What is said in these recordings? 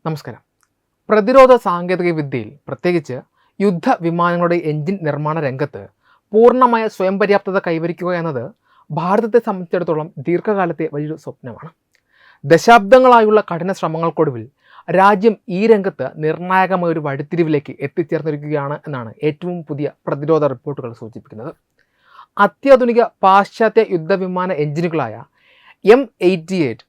നമസ്കാരം. പ്രതിരോധ സാങ്കേതിക വിദ്യയിൽ പ്രത്യേകിച്ച് യുദ്ധവിമാനങ്ങളുടെ എഞ്ചിൻ നിർമ്മാണ രംഗത്ത് പൂർണ്ണമായ സ്വയം പര്യാപ്തത കൈവരിക്കുക എന്നത് ഭാരതത്തെ സംബന്ധിച്ചിടത്തോളം ദീർഘകാലത്തെ വലിയൊരു സ്വപ്നമാണ്. ദശാബ്ദങ്ങളായുള്ള കഠിന ശ്രമങ്ങൾക്കൊടുവിൽ രാജ്യം ഈ രംഗത്ത് നിർണായകമായ ഒരു വഴിത്തിരിവിലേക്ക് എത്തിച്ചേർന്നിരിക്കുകയാണ് എന്നാണ് ഏറ്റവും പുതിയ പ്രതിരോധ റിപ്പോർട്ടുകൾ സൂചിപ്പിക്കുന്നത്. അത്യാധുനിക പാശ്ചാത്യ യുദ്ധവിമാന എഞ്ചിനുകളായ M88,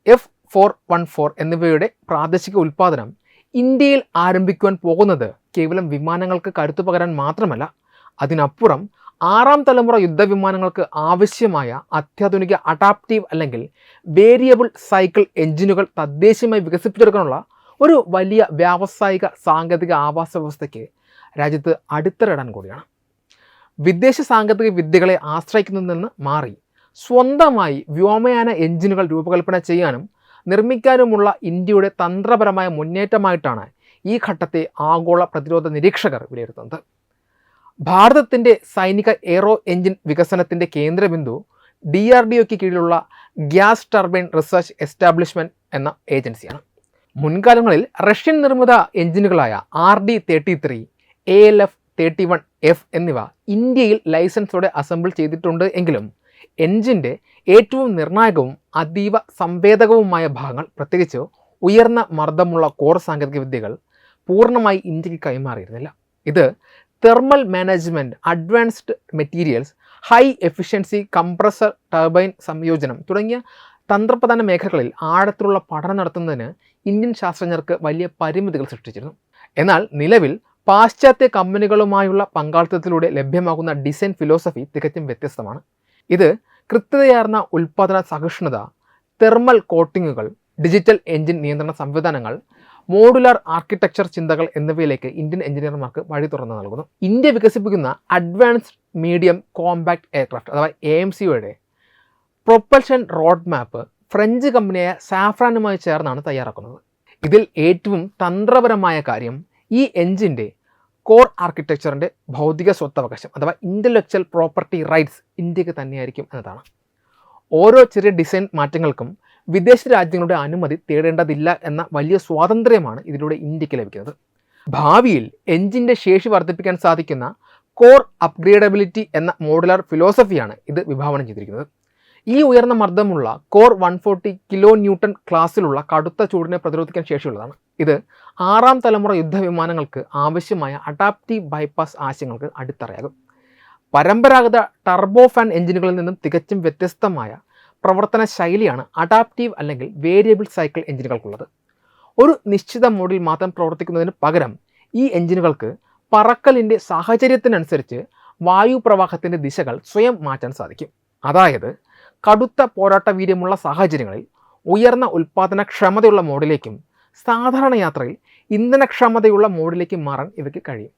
F414 എന്നിവയുടെ പ്രാദേശിക ഉൽപ്പാദനം ഇന്ത്യയിൽ ആരംഭിക്കുവാൻ പോകുന്നത് കേവലം വിമാനങ്ങൾക്ക് കരുത്തു പകരാൻ മാത്രമല്ല, അതിനപ്പുറം ആറാം തലമുറ യുദ്ധവിമാനങ്ങൾക്ക് ആവശ്യമായ അത്യാധുനിക അഡാപ്റ്റീവ് അല്ലെങ്കിൽ വേരിയബിൾ സൈക്കിൾ എഞ്ചിനുകൾ തദ്ദേശീയമായി വികസിപ്പിച്ചെടുക്കാനുള്ള ഒരു വലിയ വ്യാവസായിക സാങ്കേതിക ആവാസ വ്യവസ്ഥയ്ക്ക് രാജ്യത്ത് അടിത്തറയിടാൻ കൂടിയാണ്. വിദേശ സാങ്കേതിക വിദ്യകളെ ആശ്രയിക്കുന്നതിൽ നിന്ന് മാറി സ്വന്തമായി വ്യോമയാന എഞ്ചിനുകൾ രൂപകൽപ്പന ചെയ്യാനും നിർമ്മിക്കാനുമുള്ള ഇന്ത്യയുടെ തന്ത്രപരമായ മുന്നേറ്റമായിട്ടാണ് ഈ ഘട്ടത്തെ ആഗോള പ്രതിരോധ നിരീക്ഷകർ വിലയിരുത്തുന്നത്. ഭാരതത്തിൻ്റെ സൈനിക എയ്റോ എഞ്ചിൻ വികസനത്തിൻ്റെ കേന്ദ്രബിന്ദു DRDOയ്ക്ക് കീഴിലുള്ള ഗ്യാസ് ടർബൈൻ റിസർച്ച് എസ്റ്റാബ്ലിഷ്മെൻറ്റ് എന്ന ഏജൻസിയാണ്. മുൻകാലങ്ങളിൽ റഷ്യൻ നിർമ്മിത എഞ്ചിനുകളായ RD-33, ALF-31F എന്നിവ ഇന്ത്യയിൽ ലൈസൻസോടെ അസംബിൾ ചെയ്തിട്ടുണ്ട് എങ്കിലും എഞ്ചിൻ്റെ ഏറ്റവും നിർണായകവും അതീവ സംവേദകവുമായ ഭാഗങ്ങൾ, പ്രത്യേകിച്ച് ഉയർന്ന മർദ്ദമുള്ള കോർ സാങ്കേതിക വിദ്യകൾ പൂർണ്ണമായി ഇന്ത്യക്ക് കൈമാറിയിരുന്നില്ല. ഇത് thermal management, advanced materials, high efficiency compressor turbine സംയോജനം തുടങ്ങിയ തന്ത്രപ്രധാന മേഖലകളിൽ ആഴത്തിലുള്ള പഠനം നടത്തുന്നതിന് ഇന്ത്യൻ ശാസ്ത്രജ്ഞർക്ക് വലിയ പരിമിതികൾ സൃഷ്ടിച്ചിരുന്നു. എന്നാൽ നിലവിൽ പാശ്ചാത്യ കമ്പനികളുമായുള്ള പങ്കാളിത്തത്തിലൂടെ ലഭ്യമാകുന്ന ഡിസൈൻ ഫിലോസഫി തികച്ചും വ്യത്യസ്തമാണ്. ഇത് കൃത്യതയാർന്ന ഉൽപ്പാദന സഹിഷ്ണുത, തെർമൽ കോട്ടിങ്ങുകൾ, ഡിജിറ്റൽ എഞ്ചിൻ നിയന്ത്രണ സംവിധാനങ്ങൾ, മോഡുലാർ ആർക്കിടെക്ചർ ചിന്തകൾ എന്നിവയിലേക്ക് ഇന്ത്യൻ എഞ്ചിനീയർമാർക്ക് വഴി തുറന്നു നൽകുന്നു. ഇന്ത്യ വികസിപ്പിക്കുന്ന അഡ്വാൻസ്ഡ് മീഡിയം കോമ്പാക്ട് എയർക്രാഫ്റ്റ് അഥവാ AMCയുടെ പ്രൊപ്പൽഷൻ റോഡ് മാപ്പ് ഫ്രഞ്ച് കമ്പനിയായ സാഫ്രാനുമായി ചേർന്നാണ് തയ്യാറാക്കുന്നത്. ഇതിൽ ഏറ്റവും തന്ത്രപരമായ കാര്യം ഈ എഞ്ചിൻ്റെ കോർ ആർക്കിടെക്ചറിൻ്റെ ഭൗതിക സ്വത്തവകാശം അഥവാ ഇൻ്റലക്ച്വൽ പ്രോപ്പർട്ടി റൈറ്റ്സ് ഇന്ത്യക്ക് തന്നെയായിരിക്കും എന്നതാണ്. ഓരോ ചെറിയ ഡിസൈൻ മാറ്റങ്ങൾക്കും വിദേശ രാജ്യങ്ങളുടെ അനുമതി തേടേണ്ടതില്ല എന്ന വലിയ സ്വാതന്ത്ര്യമാണ് ഇതിലൂടെ ഇന്ത്യക്ക് ലഭിക്കുന്നത്. ഭാവിയിൽ എഞ്ചിൻ്റെ ശേഷി വർദ്ധിപ്പിക്കാൻ സാധിക്കുന്ന കോർ അപ്ഗ്രേഡബിലിറ്റി എന്ന മോഡുലാർ ഫിലോസഫിയാണ് ഇത് വിഭാവനം ചെയ്തിരിക്കുന്നത്. ഈ ഉയർന്ന മർദ്ദമുള്ള കോർ 140 kN ക്ലാസ്സിലുള്ള കടുത്ത ചൂടിനെ പ്രതിരോധിക്കാൻ ശേഷിയുള്ളതാണ്. ഇത് ആറാം തലമുറ യുദ്ധവിമാനങ്ങൾക്ക് ആവശ്യമായ അഡാപ്റ്റീവ് ബൈപ്പാസ് ആശയങ്ങൾക്ക് അടിത്തറയാകും. പരമ്പരാഗത ടർബോ ഫാൻ എഞ്ചിനുകളിൽ നിന്നും തികച്ചും വ്യത്യസ്തമായ പ്രവർത്തന ശൈലിയാണ് അഡാപ്റ്റീവ് അല്ലെങ്കിൽ വേരിയബിൾ സൈക്കിൾ എഞ്ചിനുകൾക്കുള്ളത്. ഒരു നിശ്ചിത മോഡിൽ മാത്രം പ്രവർത്തിക്കുന്നതിന് പകരം ഈ എഞ്ചിനുകൾക്ക് പറക്കലിൻ്റെ സാഹചര്യത്തിനനുസരിച്ച് വായു പ്രവാഹത്തിൻ്റെ ദിശകൾ സ്വയം മാറ്റാൻ സാധിക്കും. അതായത് കടുത്ത പോരാട്ട വീര്യമുള്ള സാഹചര്യങ്ങളിൽ ഉയർന്ന ഉൽപ്പാദനക്ഷമതയുള്ള മോഡിലേക്കും സാധാരണ യാത്രയിൽ ഇന്ധനക്ഷമതയുള്ള മോഡിലേക്കും മാറാൻ ഇവയ്ക്ക് കഴിയും.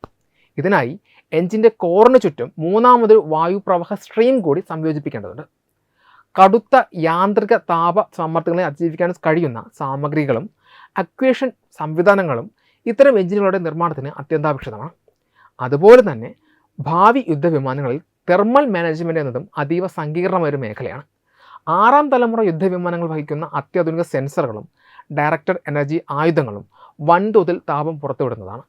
ഇതിനായി എഞ്ചിൻ്റെ കോറിന് ചുറ്റും മൂന്നാമതൊരു വായുപ്രവാഹ സ്ട്രീം കൂടി സംയോജിപ്പിക്കേണ്ടതുണ്ട്. കടുത്ത യാന്ത്രിക താപ സമ്മർദ്ദങ്ങളെ അതിജീവിക്കാൻ കഴിയുന്ന സാമഗ്രികളും അക്വേഷൻ സംവിധാനങ്ങളും ഇത്തരം എഞ്ചിനുകളുടെ നിർമ്മാണത്തിന് അത്യന്താപേക്ഷിതമാണ്. അതുപോലെ തന്നെ ഭാവി യുദ്ധവിമാനങ്ങളിൽ തെർമൽ മാനേജ്മെൻറ്റ് എന്നതും അതീവ സങ്കീർണമായൊരു മേഖലയാണ്. ആറാം തലമുറ യുദ്ധവിമാനങ്ങൾ വഹിക്കുന്ന അത്യാധുനിക സെൻസറുകളും ഡയറക്റ്റഡ് എനർജി ആയുധങ്ങളും വൻതോതിൽ താപം പുറത്തുവിടുന്നതാണ്.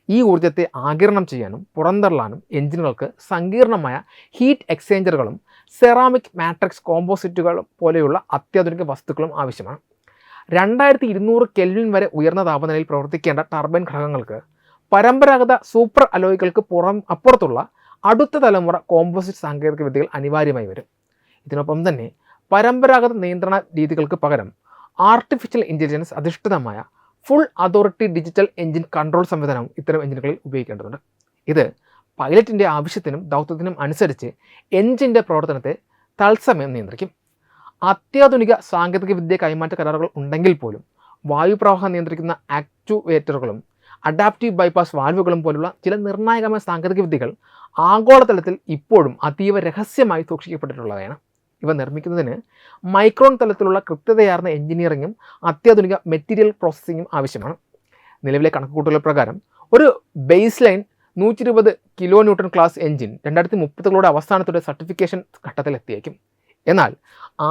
ഈ ഊർജ്ജത്തെ ആഗിരണം ചെയ്യാനും പുറന്തള്ളാനും എഞ്ചിനുകൾക്ക് സങ്കീർണമായ ഹീറ്റ് എക്സ്ചേഞ്ചറുകളും സെറാമിക് മാട്രിക്സ് കോമ്പോസിറ്റുകളും പോലെയുള്ള അത്യാധുനിക വസ്തുക്കളും ആവശ്യമാണ്. 2200 Kelvin വരെ ഉയർന്ന താപനിലയിൽ പ്രവർത്തിക്കേണ്ട ടർബൈൻ ഘടകങ്ങൾക്ക് പരമ്പരാഗത സൂപ്പർ അലോയ്കൾക്ക് അപ്പുറത്തുള്ള അടുത്ത തലമുറ കോമ്പോസിറ്റ് സാങ്കേതിക വിദ്യകൾ അനിവാര്യമായി വരും. ഇതിനൊപ്പം തന്നെ പരമ്പരാഗത നിയന്ത്രണ രീതികൾക്ക് പകരം ആർട്ടിഫിഷ്യൽ ഇൻ്റലിജൻസ് അധിഷ്ഠിതമായ full authority digital engine control സംവിധാനവും ഇത്തരം എഞ്ചിനുകളിൽ ഉപയോഗിക്കേണ്ടതുണ്ട്. ഇത് പൈലറ്റിൻ്റെ ആവശ്യത്തിനും ദൗത്യത്തിനും അനുസരിച്ച് എഞ്ചിൻ്റെ പ്രവർത്തനത്തെ തത്സമയം നിയന്ത്രിക്കും. അത്യാധുനിക സാങ്കേതിക വിദ്യ കൈമാറ്റ കരാറുകൾ ഉണ്ടെങ്കിൽ പോലും വായുപ്രവാഹം നിയന്ത്രിക്കുന്ന ആക്റ്റുവേറ്ററുകളും അഡാപ്റ്റീവ് ബൈപ്പാസ് വാൽവുകളും പോലുള്ള ചില നിർണായകമായ സാങ്കേതിക വിദ്യകൾ ആഗോളതലത്തിൽ ഇപ്പോഴും അതീവ രഹസ്യമായി സൂക്ഷിക്കപ്പെട്ടിട്ടുള്ളതാണ്. ഇവ നിർമ്മിക്കുന്നതിന് മൈക്രോൺ തലത്തിലുള്ള കൃത്യതയാർന്ന എഞ്ചിനീയറിങ്ങും അത്യാധുനിക മെറ്റീരിയൽ പ്രോസസ്സിങ്ങും ആവശ്യമാണ്. നിലവിലെ കണക്കുകൂട്ടൽ പ്രകാരം ഒരു base line 120 kN class engine 2030 അവസാനത്തോടെ സർട്ടിഫിക്കേഷൻ ഘട്ടത്തിലെത്തിയേക്കും. എന്നാൽ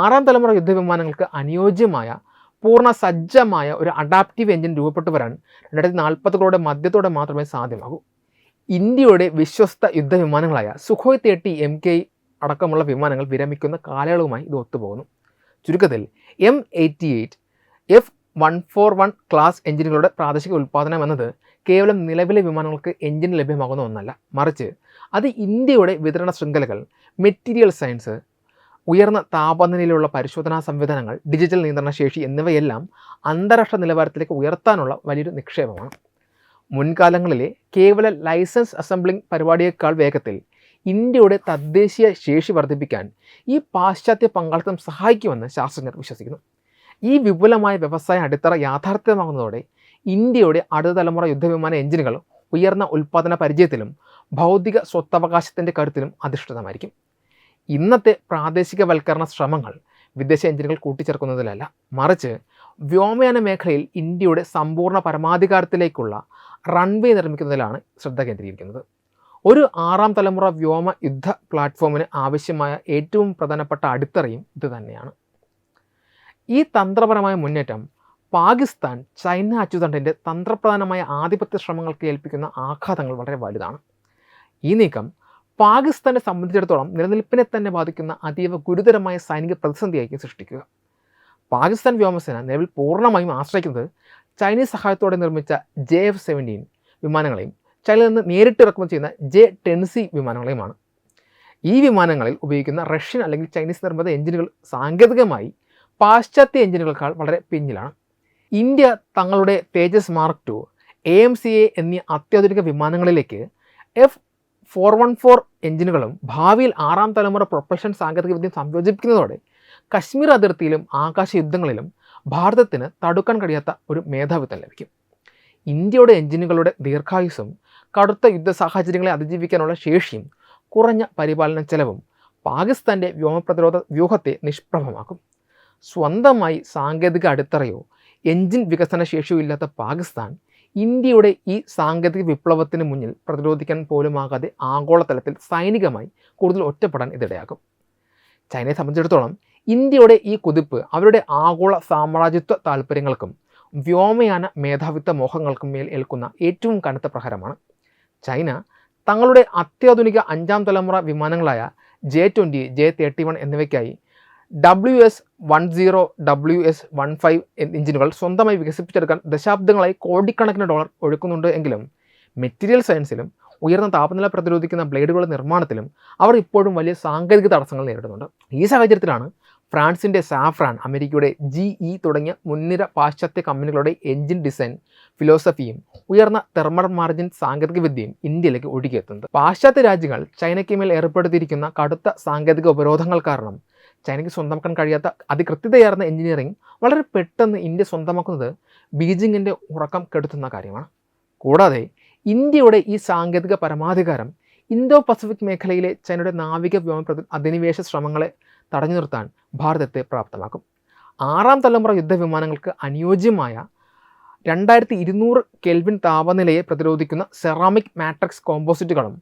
ആറാം തലമുറ യുദ്ധവിമാനങ്ങൾക്ക് അനുയോജ്യമായ പൂർണ്ണ സജ്ജമായ ഒരു അഡാപ്റ്റീവ് എഞ്ചിൻ രൂപപ്പെട്ടു വരാൻ 2040കളുടെ മധ്യത്തോടെ മാത്രമേ സാധ്യമാകൂ. ഇന്ത്യയുടെ വിശ്വസ്ത യുദ്ധവിമാനങ്ങളായ സുഖോയ് 30 MK അടക്കമുള്ള വിമാനങ്ങൾ വിരമിക്കുന്ന കാലയളവുമായി ഇത് ഒത്തുപോകുന്നു. ചുരുക്കത്തിൽ M88 F141 ക്ലാസ് എഞ്ചിനുകളുടെ പ്രാദേശിക ഉൽപ്പാദനം എന്നത് കേവലം നിലവിലെ വിമാനങ്ങൾക്ക് എഞ്ചിൻ ലഭ്യമാകുന്ന ഒന്നല്ല, മറിച്ച് അത് ഇന്ത്യയുടെ വിതരണ ശൃംഖലകൾ, മെറ്റീരിയൽ സയൻസ്, ഉയർന്ന താപനിലയിലുള്ള പരിശോധനാ സംവിധാനങ്ങൾ, ഡിജിറ്റൽ നിയന്ത്രണ ശേഷി എന്നിവയെല്ലാം അന്താരാഷ്ട്ര നിലവാരത്തിലേക്ക് ഉയർത്താനുള്ള വലിയൊരു നിക്ഷേപമാണ്. മുൻകാലങ്ങളിലെ കേവല ലൈസൻസ് അസംബ്ലിംഗ് പരിപാടിയേക്കാൾ വേഗത്തിൽ ഇന്ത്യയുടെ തദ്ദേശീയ ശേഷി വർദ്ധിപ്പിക്കാൻ ഈ പാശ്ചാത്യ പങ്കാളിത്തം സഹായിക്കുമെന്ന് ശാസ്ത്രജ്ഞർ വിശ്വസിക്കുന്നു. ഈ വിപുലമായ വ്യവസായ അടിത്തറ യാഥാർത്ഥ്യമാകുന്നതോടെ ഇന്ത്യയുടെ അടുത്ത തലമുറ യുദ്ധവിമാന എഞ്ചിനുകൾ ഉയർന്ന ഉൽപ്പാദന പരിചയത്തിലും ഭൗതിക സ്വത്തവകാശത്തിൻ്റെ കരുത്തിലും അധിഷ്ഠിതമായിരിക്കും. ഇന്നത്തെ പ്രാദേശികവൽക്കരണ ശ്രമങ്ങൾ വിദേശ എഞ്ചിനുകൾ കൂട്ടിച്ചേർക്കുന്നതിലല്ല, മറിച്ച് വ്യോമയാന മേഖലയിൽ ഇന്ത്യയുടെ സമ്പൂർണ്ണ പരമാധികാരത്തിലേക്കുള്ള റൺവേ നിർമ്മിക്കുന്നതിലാണ് ശ്രദ്ധ കേന്ദ്രീകരിക്കുന്നത്. ഒരു 6ാം തലമുറ വ്യോമ യുദ്ധ പ്ലാറ്റ്ഫോമിന് ആവശ്യമായ ഏറ്റവും പ്രധാനപ്പെട്ട അടിത്തറയും ഇത് തന്നെയാണ്. ഈ തന്ത്രപരമായ മുന്നേറ്റം പാകിസ്ഥാൻ ചൈന അച്ചുതണ്ടിൻ്റെ തന്ത്രപ്രധാനമായ ആധിപത്യ ശ്രമങ്ങൾക്ക് ഏൽപ്പിക്കുന്ന ആഘാതങ്ങൾ വളരെ വലുതാണ്. ഈ നീക്കം പാകിസ്ഥാനെ സംബന്ധിച്ചിടത്തോളം നിലനിൽപ്പിനെ തന്നെ ബാധിക്കുന്ന അതീവ ഗുരുതരമായ സൈനിക പ്രതിസന്ധിയായിരിക്കും സൃഷ്ടിക്കുക. പാകിസ്ഥാൻ വ്യോമസേന നിലവിൽ പൂർണ്ണമായും ആശ്രയിക്കുന്നത് ചൈനീസ് സഹായത്തോടെ നിർമ്മിച്ച JF-17 വിമാനങ്ങളെയും ചൈനയിൽ നിന്ന് നേരിട്ട് ഇറക്കുമതി ചെയ്യുന്ന J-10C വിമാനങ്ങളെയുമാണ്. ഈ വിമാനങ്ങളിൽ ഉപയോഗിക്കുന്ന റഷ്യൻ അല്ലെങ്കിൽ ചൈനീസ് നിർമ്മിത എഞ്ചിനുകൾ സാങ്കേതികമായി പാശ്ചാത്യ എഞ്ചിനുകൾക്കാൾ വളരെ പിന്നിലാണ്. ഇന്ത്യ തങ്ങളുടെ തേജസ് മാർക്ക് 2, AMCA എന്നീ അത്യാധുനിക വിമാനങ്ങളിലേക്ക് F414 എഞ്ചിനുകളും ഭാവിയിൽ 6ാം തലമുറ പ്രൊപ്പൽഷൻ സാങ്കേതികവിദ്യയും സംയോജിപ്പിക്കുന്നതോടെ കശ്മീർ അതിർത്തിയിലും ആകാശ യുദ്ധങ്ങളിലും ഭാരതത്തിന് തടുക്കാൻ കഴിയാത്ത ഒരു മേധാവിത്വം ലഭിക്കും. ഇന്ത്യയുടെ എഞ്ചിനുകളുടെ ദീർഘായുസ്സും കടുത്ത യുദ്ധ സാഹചര്യങ്ങളെ അതിജീവിക്കാനുള്ള ശേഷിയും കുറഞ്ഞ പരിപാലന ചെലവും പാകിസ്ഥാൻ്റെ വ്യോമപ്രതിരോധ വ്യൂഹത്തെ നിഷ്പ്രഭമാക്കും. സ്വന്തമായി സാങ്കേതിക അടിത്തറയോ എഞ്ചിൻ വികസന ശേഷിയോ ഇല്ലാത്ത പാകിസ്ഥാൻ ഇന്ത്യയുടെ ഈ സാങ്കേതിക വിപ്ലവത്തിന് മുന്നിൽ പ്രതിരോധിക്കാൻ പോലുമാകാതെ ആഗോളതലത്തിൽ സൈനികമായി കൂടുതൽ ഒറ്റപ്പെടാൻ ഇതിടയാക്കും. ചൈനയെ സംബന്ധിച്ചിടത്തോളം ഇന്ത്യയുടെ ഈ കുതിപ്പ് അവരുടെ ആഗോള സാമ്രാജ്യത്വ താൽപ്പര്യങ്ങൾക്കും വ്യോമയാന മേധാവിത്വ മോഹങ്ങൾക്കും മേൽ ഏൽക്കുന്ന ഏറ്റവും കനത്ത പ്രഹരമാണ്. ചൈന തങ്ങളുടെ അത്യാധുനിക 5ാം തലമുറ വിമാനങ്ങളായ J-20, J-31 എന്നിവയ്ക്കായി WS-10, WS-15 എഞ്ചിനുകൾ സ്വന്തമായി വികസിപ്പിച്ചെടുക്കാൻ ദശാബ്ദങ്ങളായി കോടിക്കണക്കിന് ഡോളർ ഒഴുക്കുന്നുണ്ട് എങ്കിലും മെറ്റീരിയൽ സയൻസിലും ഉയർന്ന താപനില പ്രതിരോധിക്കുന്ന ബ്ലേഡുകളുടെ നിർമ്മാണത്തിലും അവർ ഇപ്പോഴും വലിയ സാങ്കേതിക തടസ്സങ്ങൾ നേരിടുന്നുണ്ട്. ഈ സാഹചര്യത്തിലാണ് ഫ്രാൻസിൻ്റെ സാഫ്രാൻ, അമേരിക്കയുടെ GE തുടങ്ങിയ മുൻനിര പാശ്ചാത്യ കമ്പനികളുടെ എഞ്ചിൻ ഡിസൈൻ ഫിലോസഫിയും ഉയർന്ന തെർമൽ മാർജിൻ സാങ്കേതികവിദ്യയും ഇന്ത്യയിലേക്ക് ഒഴുകിയെത്തുന്നത്. പാശ്ചാത്യ രാജ്യങ്ങൾ ചൈനയ്ക്ക് മേൽ ഏർപ്പെടുത്തിയിരിക്കുന്ന കടുത്ത സാങ്കേതിക ഉപരോധങ്ങൾ കാരണം ചൈനയ്ക്ക് സ്വന്തമാക്കാൻ കഴിയാത്ത അതികൃത്യതയാർന്ന എഞ്ചിനീയറിംഗ് വളരെ പെട്ടെന്ന് ഇന്ത്യ സ്വന്തമാക്കുന്നത് ബീജിങ്ങിൻ്റെ ഉറക്കം കെടുത്തുന്ന കാര്യമാണ്. കൂടാതെ ഇന്ത്യയുടെ ഈ സാങ്കേതിക പരമാധികാരം ഇന്തോ പസഫിക് മേഖലയിലെ ചൈനയുടെ നാവിക വ്യോമ അധിനിവേശ ശ്രമങ്ങളെ തടഞ്ഞു നിർത്താൻ ഭാരതത്തെ പ്രാപ്തമാക്കും. 6ാം തലമുറ യുദ്ധവിമാനങ്ങൾക്ക് അനുയോജ്യമായ 2200 കെൽവിൻ താപനിലയെ പ്രതിരോധിക്കുന്ന സെറാമിക് മാട്രിക്സ് കോമ്പോസിറ്റുകളും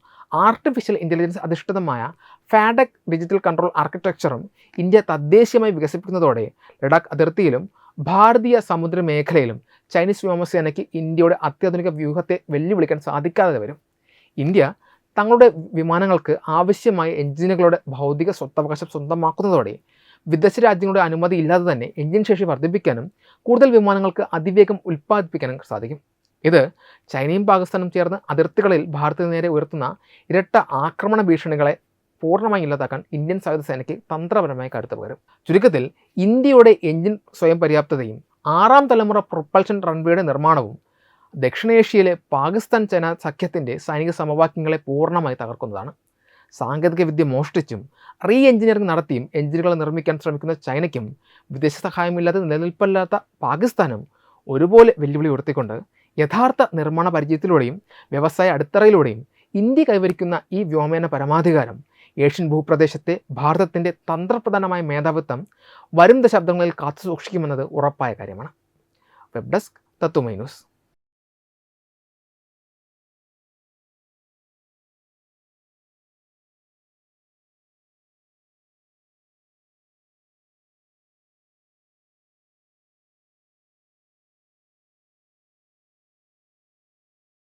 ആർട്ടിഫിഷ്യൽ ഇൻ്റലിജൻസ് അധിഷ്ഠിതമായ ഫാഡക് ഡിജിറ്റൽ കൺട്രോൾ ആർക്കിടെക്ചറും ഇന്ത്യ തദ്ദേശീയമായി വികസിപ്പിക്കുന്നതോടെ ലഡാക്ക് അതിർത്തിയിലും ഭാരതീയ സമുദ്ര മേഖലയിലും ചൈനീസ് വ്യോമസേനയ്ക്ക് ഇന്ത്യയുടെ അത്യാധുനിക വ്യൂഹത്തെ വെല്ലുവിളിക്കാൻ സാധിക്കാതെ വരും. ഇന്ത്യ തങ്ങളുടെ വിമാനങ്ങൾക്ക് ആവശ്യമായ എഞ്ചിനുകളുടെ ഭൗതിക സ്വത്തവകാശം സ്വന്തമാക്കുന്നതോടെ വിദേശ രാജ്യങ്ങളുടെ അനുമതി ഇല്ലാതെ തന്നെ എഞ്ചിൻ ശേഷി വർദ്ധിപ്പിക്കാനും കൂടുതൽ വിമാനങ്ങൾക്ക് അതിവേഗം ഉൽപ്പാദിപ്പിക്കാനും സാധിക്കും. ഇത് ചൈനയും പാകിസ്ഥാനും ചേർന്ന് അതിർത്തികളിൽ ഭാരതത്തിന് നേരെ ഉയർത്തുന്ന ഇരട്ട ആക്രമണ ഭീഷണികളെ പൂർണ്ണമായി ഇല്ലാതാക്കാൻ ഇന്ത്യൻ സായുധ സേനയ്ക്ക് തന്ത്രപരമായി കരുത്ത് പകരും. ചുരുക്കത്തിൽ ഇന്ത്യയുടെ എഞ്ചിൻ സ്വയം പര്യാപ്തതയും 6ാം തലമുറ പ്രൊപ്പൽഷൻ റൺവേയുടെ നിർമ്മാണവും ദക്ഷിണേഷ്യയിലെ പാകിസ്ഥാൻ ചൈന സഖ്യത്തിൻ്റെ സൈനിക സമവാക്യങ്ങളെ പൂർണ്ണമായി തകർക്കുന്നതാണ്. സാങ്കേതികവിദ്യ മോഷ്ടിച്ചും റീ എഞ്ചിനീയറിംഗ് നടത്തിയും എഞ്ചിനുകൾ നിർമ്മിക്കാൻ ശ്രമിക്കുന്ന ചൈനയ്ക്കും വിദേശ സഹായമില്ലാതെ നിലനിൽപ്പില്ലാത്ത പാകിസ്ഥാനും ഒരുപോലെ വെല്ലുവിളി ഉയർത്തിക്കൊണ്ട് യഥാർത്ഥ നിർമ്മാണ പരിചയത്തിലൂടെയും വ്യവസായ അടിത്തറയിലൂടെയും ഇന്ത്യ കൈവരിക്കുന്ന ഈ വ്യോമയാന പരമാധികാരം ഏഷ്യൻ ഭൂപ്രദേശത്തെ ഭാരതത്തിൻ്റെ തന്ത്രപ്രധാനമായ മേധാവിത്വം വരും ദശാബ്ദങ്ങളിൽ കാത്തുസൂക്ഷിക്കുമെന്നത് ഉറപ്പായ കാര്യമാണ്. വെബ് ഡെസ്ക് തത്വമൈ ന്യൂസ്.